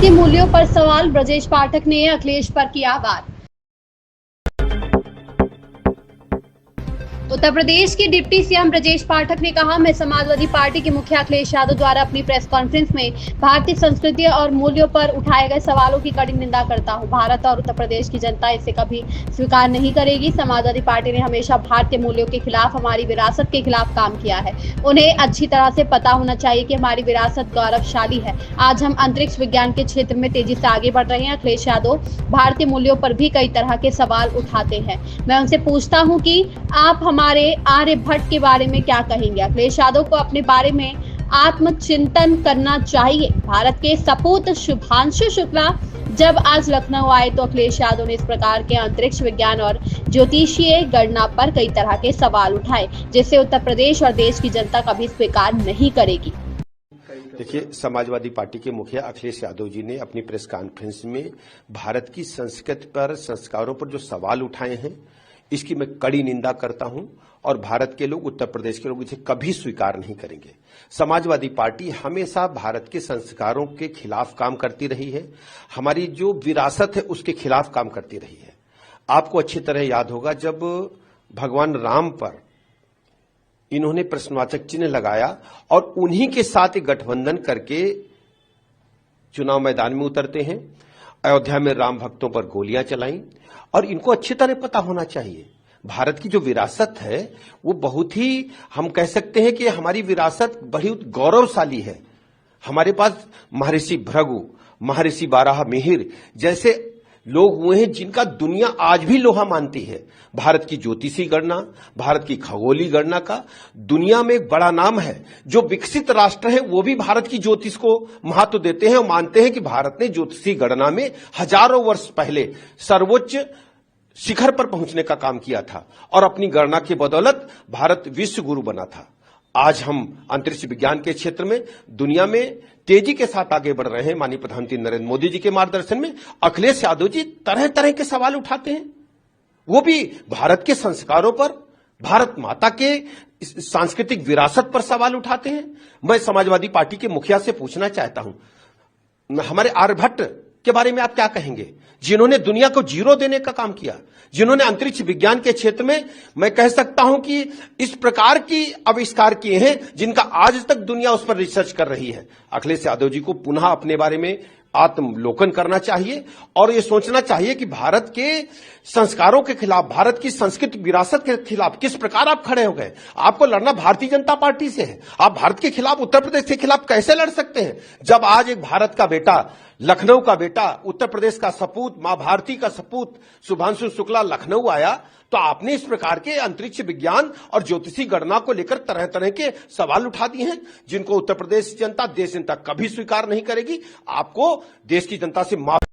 भारतीय मूल्यों पर सवाल, ब्रजेश पाठक ने अखिलेश पर किया वार। उत्तर प्रदेश के डिप्टी सीएम ब्रजेश पाठक ने कहा, मैं समाजवादी पार्टी के मुखिया अखिलेश यादव द्वारा अपनी प्रेस कॉन्फ्रेंस में भारतीय संस्कृति और मूल्यों पर उठाए गए सवालों की कड़ी निंदा करता हूं। भारत और उत्तर प्रदेश की जनता इसे कभी स्वीकार नहीं करेगी। समाजवादी पार्टी ने हमेशा भारतीय मूल्यों के खिलाफ, हमारी विरासत के खिलाफ काम किया है। उन्हें अच्छी तरह से पता होना चाहिए कि हमारी विरासत गौरवशाली है। आज हम अंतरिक्ष विज्ञान के क्षेत्र में तेजी से आगे बढ़ रहे हैं। अखिलेश यादव भारतीय मूल्यों पर भी कई तरह के सवाल उठाते हैं। मैं उनसे पूछता हूँ कि आप हमारे आर्यभट्ट के बारे में क्या कहेंगे। अखिलेश यादव को अपने बारे में आत्मचिंतन करना चाहिए। भारत के सपूत शुभांशु शुक्ला जब आज लखनऊ आए तो अखिलेश यादव ने इस प्रकार के अंतरिक्ष विज्ञान और ज्योतिषीय गणना पर कई तरह के सवाल उठाए, जिसे उत्तर प्रदेश और देश की जनता कभी स्वीकार नहीं करेगी। देखिए, समाजवादी पार्टी के मुखिया अखिलेश यादव जी ने अपनी प्रेस कॉन्फ्रेंस में भारत की संस्कृति पर, संस्कारों पर जो सवाल उठाए हैं, इसकी मैं कड़ी निंदा करता हूं और भारत के लोग, उत्तर प्रदेश के लोग इसे कभी स्वीकार नहीं करेंगे। समाजवादी पार्टी हमेशा भारत के संस्कारों के खिलाफ काम करती रही है, हमारी जो विरासत है उसके खिलाफ काम करती रही है। आपको अच्छी तरह याद होगा जब भगवान राम पर इन्होंने प्रश्नवाचक चिन्ह लगाया और उन्हीं के साथ एक गठबंधन करके चुनाव मैदान में उतरते हैं, अयोध्या में राम भक्तों पर गोलियां चलाई। और इनको अच्छी तरह पता होना चाहिए, भारत की जो विरासत है वो बहुत ही, हम कह सकते हैं कि हमारी विरासत बहुत गौरवशाली है। हमारे पास महर्षि भृगु, महर्षि बारह मिहिर जैसे लोग हुए हैं जिनका दुनिया आज भी लोहा मानती है। भारत की ज्योतिषी गणना, भारत की खगोलीय गणना का दुनिया में एक बड़ा नाम है। जो विकसित राष्ट्र हैं वो भी भारत की ज्योतिष को महत्व देते हैं और मानते हैं कि भारत ने ज्योतिषीय गणना में हजारों वर्ष पहले सर्वोच्च शिखर पर पहुंचने का काम किया था और अपनी गणना की बदौलत भारत विश्व गुरु बना था। आज हम अंतरिक्ष विज्ञान के क्षेत्र में दुनिया में तेजी के साथ आगे बढ़ रहे हैं। माननीय प्रधानमंत्री नरेंद्र मोदी जी के मार्गदर्शन में अखिलेश यादव जी तरह तरह के सवाल उठाते हैं, वो भी भारत के संस्कारों पर, भारत माता के सांस्कृतिक विरासत पर सवाल उठाते हैं। मैं समाजवादी पार्टी के मुखिया से पूछना चाहता हूं, हमारे आर्यभट्ट के बारे में आप क्या कहेंगे, जिन्होंने दुनिया को जीरो देने का काम किया, जिन्होंने अंतरिक्ष विज्ञान के क्षेत्र में मैं कह सकता हूं कि इस प्रकार की आविष्कार किए हैं जिनका आज तक दुनिया उस पर रिसर्च कर रही है। अखिलेश यादव जी को पुनः अपने बारे में आत्मलोकन करना चाहिए और ये सोचना चाहिए कि भारत के संस्कारों के खिलाफ, भारत की सांस्कृतिक विरासत के खिलाफ किस प्रकार आप खड़े हो गए। आपको लड़ना भारतीय जनता पार्टी से है, आप भारत के खिलाफ, उत्तर प्रदेश के खिलाफ कैसे लड़ सकते हैं। जब आज एक भारत का बेटा, लखनऊ का बेटा, उत्तर प्रदेश का सपूत, मां भारती का सपूत शुभांशु शुक्ला लखनऊ आया तो आपने इस प्रकार के अंतरिक्ष विज्ञान और ज्योतिषी गणना को लेकर तरह तरह के सवाल उठा दिए हैं, जिनको उत्तर प्रदेश जनता, देश जनता कभी स्वीकार नहीं करेगी। आपको देश की जनता से माफी